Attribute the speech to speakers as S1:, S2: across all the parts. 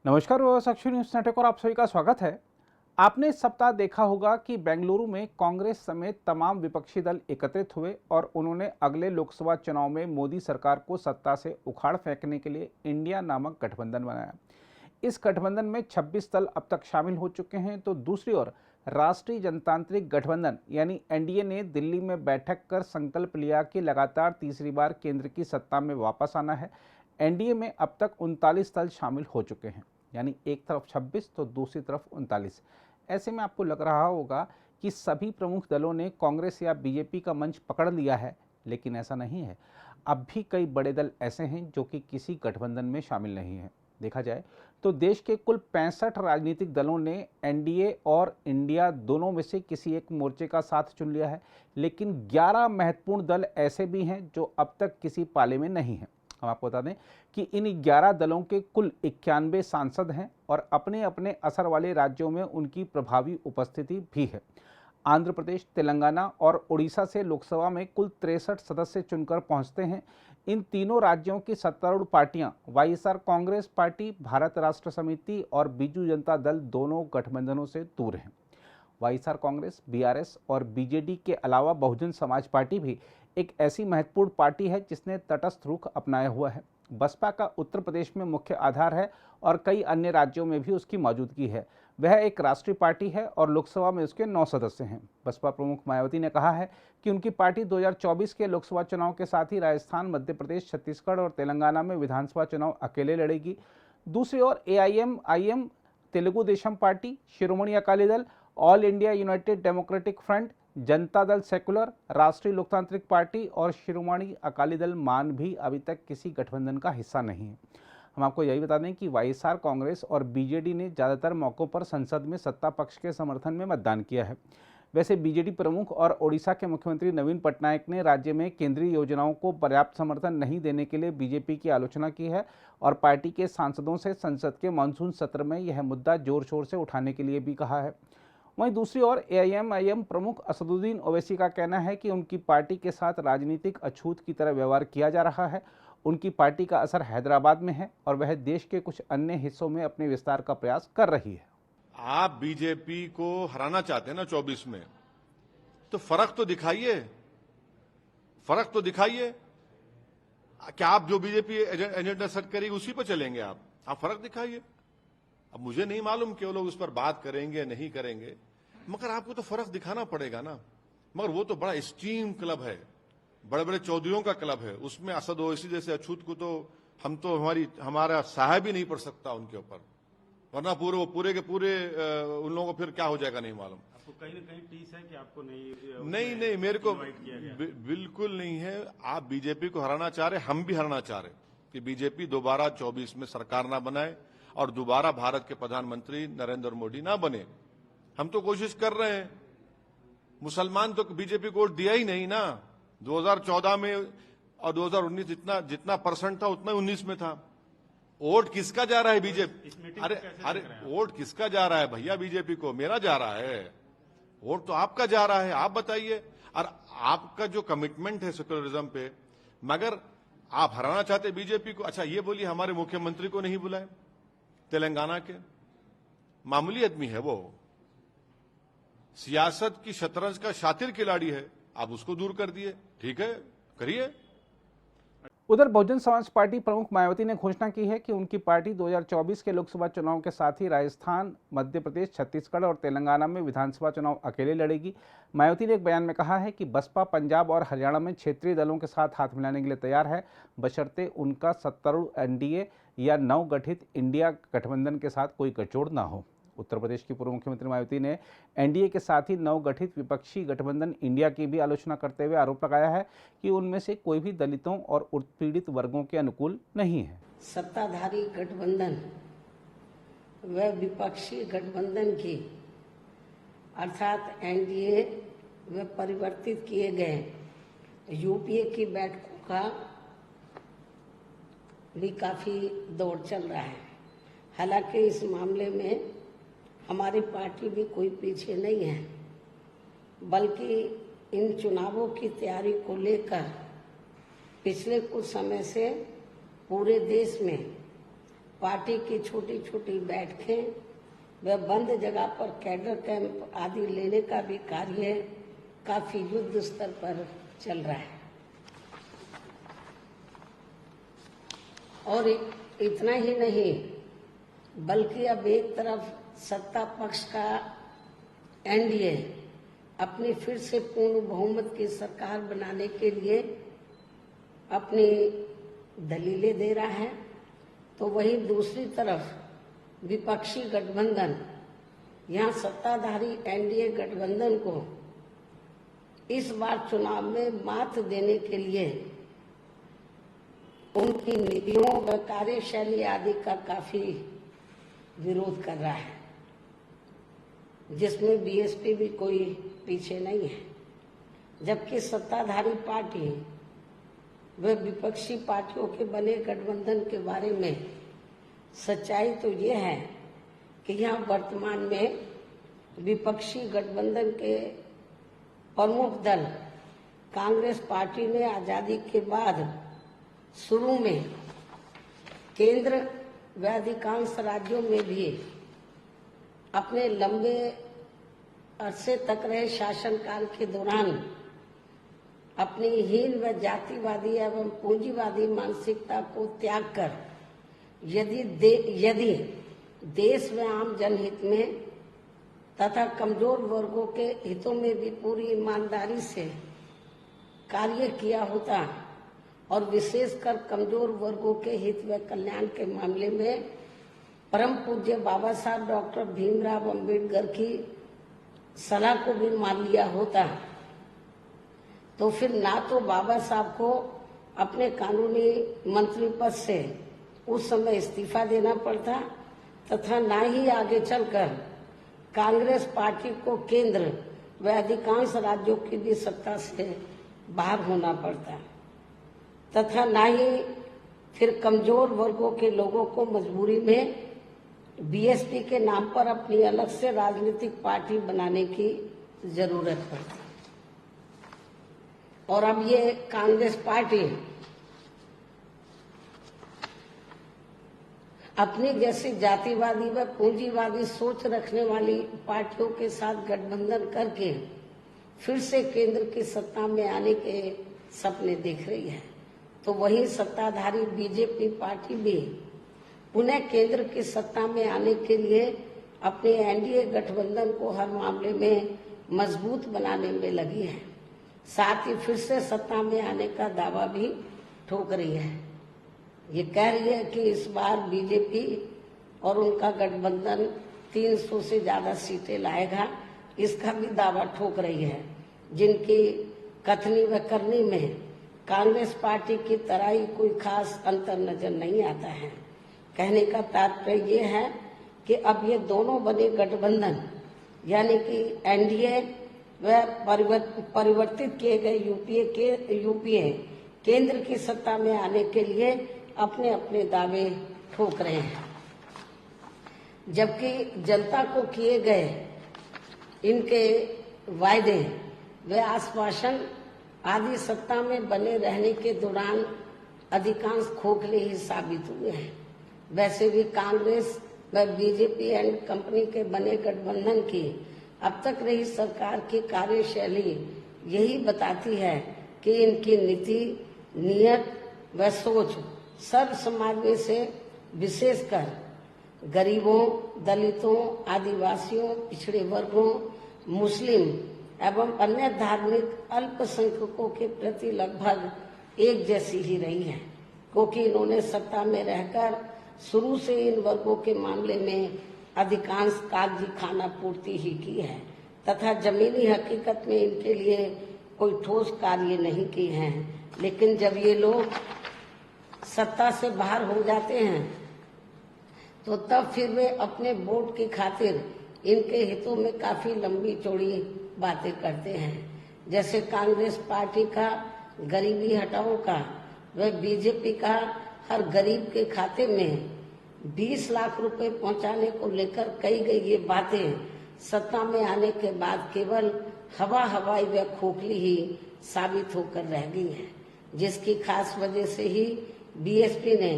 S1: नमस्कार साक्षी news network और आप सभी का स्वागत है। आपने इस सप्ताह देखा होगा कि बेंगलुरु में कांग्रेस समेत तमाम विपक्षी दल एकत्रित हुए और उन्होंने अगले लोकसभा चुनाव में मोदी सरकार को सत्ता से उखाड़ फेंकने के लिए इंडिया नामक गठबंधन बनाया। इस गठबंधन में 26 दल अब तक शामिल हो चुके हैं, तो दूसरी ओर राष्ट्रीय जनतांत्रिक गठबंधन यानी एनडीए ने दिल्ली में बैठक कर संकल्प लिया कि लगातार तीसरी बार केंद्र की सत्ता में वापस आना है। एनडीए में अब तक 39 दल शामिल हो चुके हैं, यानी एक तरफ 26 तो दूसरी तरफ 39। ऐसे में आपको लग रहा होगा कि सभी प्रमुख दलों ने कांग्रेस या बीजेपी का मंच पकड़ लिया है, लेकिन ऐसा नहीं है। अब भी कई बड़े दल ऐसे हैं जो कि किसी गठबंधन में शामिल नहीं हैं। देखा जाए तो देश के कुल 65 राजनीतिक दलों ने एनडीए और इंडिया दोनों में से किसी एक मोर्चे का साथ चुन लिया है, लेकिन 11 महत्वपूर्ण दल ऐसे भी हैं जो अब तक किसी पाले में नहीं हैं। हम आपको बता दें कि इन 11 दलों के कुल 91 सांसद हैं और अपने अपने असर वाले राज्यों में उनकी प्रभावी उपस्थिति भी है। आंध्र प्रदेश, तेलंगाना और उड़ीसा से लोकसभा में कुल 63 सदस्य चुनकर पहुंचते हैं। इन तीनों राज्यों की सत्तारूढ़ पार्टियां वाईएसआर कांग्रेस पार्टी, भारत राष्ट्र समिति और बीजू जनता दल दोनों गठबंधनों से दूर हैं। वाईएसआर कांग्रेस, बीआरएस और बीजेडी के अलावा बहुजन समाज पार्टी भी एक ऐसी महत्वपूर्ण पार्टी है जिसने तटस्थ रुख अपनाया हुआ है। बसपा का उत्तर प्रदेश में मुख्य आधार है और कई अन्य राज्यों में भी उसकी मौजूदगी है। वह एक राष्ट्रीय पार्टी है और लोकसभा में उसके 9 सदस्य हैं। बसपा प्रमुख मायावती ने कहा है कि उनकी पार्टी 2024 के लोकसभा चुनाव के साथ ही राजस्थान, मध्य प्रदेश, छत्तीसगढ़ और तेलंगाना में विधानसभा चुनाव अकेले लड़ेगी। दूसरी ओर AIMIM, Telugu Desam party, Shiromani Akali Dal, all India United democratic front, Janata Dal secular, राष्ट्रीय लोकतांत्रिक पार्टी और शिरोमणि अकाली दल मान भी अभी तक किसी गठबंधन का हिस्सा नहीं है। हम आपको यही बता दें कि वाईएसआर कांग्रेस और बीजेडी ने ज़्यादातर मौक़ों पर संसद में सत्ता पक्ष के समर्थन में मतदान किया है। वैसे बीजेडी प्रमुख और ओडिशा के मुख्यमंत्री नवीन पटनायक ने राज्य में केंद्रीय योजनाओं को पर्याप्त समर्थन नहीं देने के लिए बीजेपी की आलोचना की है और पार्टी के सांसदों से संसद के मानसून सत्र में यह मुद्दा जोर शोर से उठाने के लिए भी कहा है। वहीं दूसरी ओर एआईएमआईएम प्रमुख असदुद्दीन ओवैसी का कहना है कि उनकी पार्टी के साथ राजनीतिक अछूत की तरह व्यवहार किया जा रहा है। उनकी पार्टी का असर हैदराबाद में है और वह देश के कुछ अन्य हिस्सों में अपने विस्तार का प्रयास कर रही है।
S2: आप बीजेपी को हराना चाहते हैं ना 24 में, तो फर्क तो दिखाइए, फर्क तो दिखाइए। क्या आप जो बीजेपी एजेंडा सेट करेगी उसी पर चलेंगे? आप फर्क दिखाइए। अब मुझे नहीं मालूम कि वो लोग उस पर बात करेंगे नहीं करेंगे, मगर आपको तो फर्क दिखाना पड़ेगा ना। मगर वो तो बड़ा एक्सट्रीम क्लब है, बड़े बड़े चौधरियों का क्लब है, उसमें असद ओवैसी जैसे अछूत को तो हमारा साहब ही नहीं पड़ सकता उनके ऊपर, वरना पूरे के पूरे उन लोगों को फिर क्या हो जाएगा नहीं मालूम।
S3: आपको कहीं ना कहीं टीस है कि आपको
S2: नहीं मेरे को बिल्कुल नहीं है। आप बीजेपी को हराना चाह रहे, हम भी हराना चाह रहे कि बीजेपी दोबारा 24 में सरकार ना बनाए और दोबारा भारत के प्रधानमंत्री नरेंद्र मोदी ना बने। हम तो कोशिश कर रहे हैं। मुसलमान तो बीजेपी को वोट दिया ही नहीं ना 2014 में, और 2019 जितना परसेंट था उतना 19 में था। वोट किसका जा रहा है बीजेपी? अरे वोट किसका जा रहा है भैया? बीजेपी को मेरा जा रहा है, वोट तो आपका जा रहा है। आप बताइए, और आपका जो कमिटमेंट है सेक्युलरिज्म पे, मगर आप हराना चाहते बीजेपी को। अच्छा ये बोलिए, हमारे मुख्यमंत्री को नहीं बुलाए? तेलंगाना के मामूली आदमी है वो, सियासत की शतरंज का शातिर खिलाड़ी है, आप उसको दूर कर दिए। ठीक है, करिए।
S1: उधर बहुजन समाज पार्टी प्रमुख मायावती ने घोषणा की है कि उनकी पार्टी 2024 के लोकसभा चुनाव के साथ ही राजस्थान, मध्य प्रदेश, छत्तीसगढ़ और तेलंगाना में विधानसभा चुनाव अकेले लड़ेगी। मायावती ने एक बयान में कहा है कि बसपा पंजाब और हरियाणा में क्षेत्रीय दलों के साथ हाथ मिलाने के लिए तैयार है, बशर्ते उनका सत्तारूढ़ एनडीए या नवगठित इंडिया गठबंधन के साथ कोई गठजोड़ न हो। उत्तर प्रदेश की पूर्व मुख्यमंत्री मायावती ने एनडीए के साथ ही नवगठित विपक्षी गठबंधन इंडिया की भी आलोचना करते हुए आरोप लगाया है कि उनमें से कोई भी दलितों और उत्पीड़ित वर्गों के अनुकूल नहीं है।
S4: सत्ताधारी गठबंधन व विपक्षी गठबंधन की अर्थात एनडीए व परिवर्तित किए गए यूपीए की बैठकों का भी काफी दौर चल रहा है। हालांकि इस मामले में हमारी पार्टी भी कोई पीछे नहीं है, बल्कि इन चुनावों की तैयारी को लेकर पिछले कुछ समय से पूरे देश में पार्टी की छोटी छोटी बैठकें व बंद जगह पर कैडर कैंप आदि लेने का भी कार्य काफी युद्ध स्तर पर चल रहा है। और इतना ही नहीं, बल्कि अब एक तरफ सत्ता पक्ष का एनडीए अपनी फिर से पूर्ण बहुमत की सरकार बनाने के लिए अपनी दलीलें दे रहा है, तो वहीं दूसरी तरफ विपक्षी गठबंधन यहाँ सत्ताधारी एनडीए गठबंधन को इस बार चुनाव में मात देने के लिए उनकी नीतियों व कार्यशैली आदि का काफी विरोध कर रहा है, जिसमें बीएसपी भी कोई पीछे नहीं है। जबकि सत्ताधारी पार्टी व विपक्षी पार्टियों के बने गठबंधन के बारे में सच्चाई तो ये है कि यहाँ वर्तमान में विपक्षी गठबंधन के प्रमुख दल कांग्रेस पार्टी ने आजादी के बाद शुरू में केंद्र व अधिकांश राज्यों में भी अपने लंबे अरसे तक रहे शासनकाल के दौरान अपनी हीन व जातिवादी एवं पूंजीवादी मानसिकता को त्याग कर यदि देश व आम जनहित में तथा कमजोर वर्गों के हितों में भी पूरी ईमानदारी से कार्य किया होता और विशेषकर कमजोर वर्गों के हित व कल्याण के मामले में परम पूज्य बाबा साहब डॉक्टर भीमराव अंबेडकर की सलाह को भी मान लिया होता, तो फिर ना तो बाबा साहब को अपने कानूनी मंत्री पद से उस समय इस्तीफा देना पड़ता तथा ना ही आगे चलकर कांग्रेस पार्टी को केंद्र व अधिकांश राज्यों की भी सत्ता से बाहर होना पड़ता तथा ना ही फिर कमजोर वर्गों के लोगों को मजबूरी में बीएसपी के नाम पर अपनी अलग से राजनीतिक पार्टी बनाने की जरूरत पड़ती। और अब ये कांग्रेस पार्टी अपनी जैसी जातिवादी व पूंजीवादी सोच रखने वाली पार्टियों के साथ गठबंधन करके फिर से केंद्र की सत्ता में आने के सपने देख रही है, तो वही सत्ताधारी बीजेपी पार्टी भी पुनः केंद्र की सत्ता में आने के लिए अपने एनडीए गठबंधन को हर मामले में मजबूत बनाने में लगी है। साथ ही फिर से सत्ता में आने का दावा भी ठोक रही है। ये कह रही है कि इस बार बीजेपी और उनका गठबंधन 300 से ज्यादा सीटें लाएगा, इसका भी दावा ठोक रही है, जिनकी कथनी व करनी में कांग्रेस पार्टी की तरह ही कोई खास अंतर नजर नहीं आता है। कहने का तात्पर्य ये है कि अब ये दोनों बने गठबंधन यानी कि एनडीए व परिवर्तित किए गए यूपीए केंद्र की सत्ता में आने के लिए अपने अपने दावे ठोक रहे हैं, जबकि जनता को किए गए इनके वायदे व आश्वासन आदि सत्ता में बने रहने के दौरान अधिकांश खोखले ही साबित हुए हैं। वैसे भी कांग्रेस व बीजेपी एंड कंपनी के बने गठबंधन की अब तक रही सरकार की कार्यशैली यही बताती है कि इनकी नीति, नियत व सोच सर्व समाज में से विशेषकर गरीबों, दलितों, आदिवासियों, पिछड़े वर्गों, मुस्लिम एवं अन्य धार्मिक अल्पसंख्यकों के प्रति लगभग एक जैसी ही रही है, क्योंकि इन्होंने सत्ता में रहकर शुरू से इन वर्गों के मामले में अधिकांश कागजी खाना पूर्ति ही की है तथा जमीनी हकीकत में इनके लिए कोई ठोस कार्य नहीं किए हैं। लेकिन जब ये लोग सत्ता से बाहर हो जाते हैं तो तब फिर वे अपने वोट की खातिर इनके हितों में काफी लंबी चौड़ी बातें करते हैं। जैसे कांग्रेस पार्टी का गरीबी हटाओ का व बीजेपी का हर गरीब के खाते में 20 लाख रुपए पहुंचाने को लेकर कही गई ये बातें सत्ता में आने के बाद केवल हवाई व खोखली ही साबित होकर रह गई हैं, जिसकी खास वजह से ही बीएसपी ने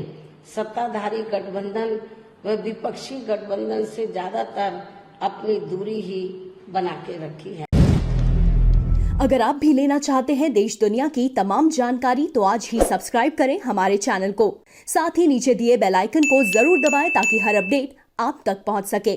S4: सत्ताधारी गठबंधन व विपक्षी गठबंधन से ज्यादातर अपनी दूरी ही बना के रखी है।
S5: अगर आप भी लेना चाहते हैं देश दुनिया की तमाम जानकारी तो आज ही सब्सक्राइब करें हमारे चैनल को। साथ ही नीचे दिए बेल आइकन को जरूर दबाएं ताकि हर अपडेट आप तक पहुंच सके।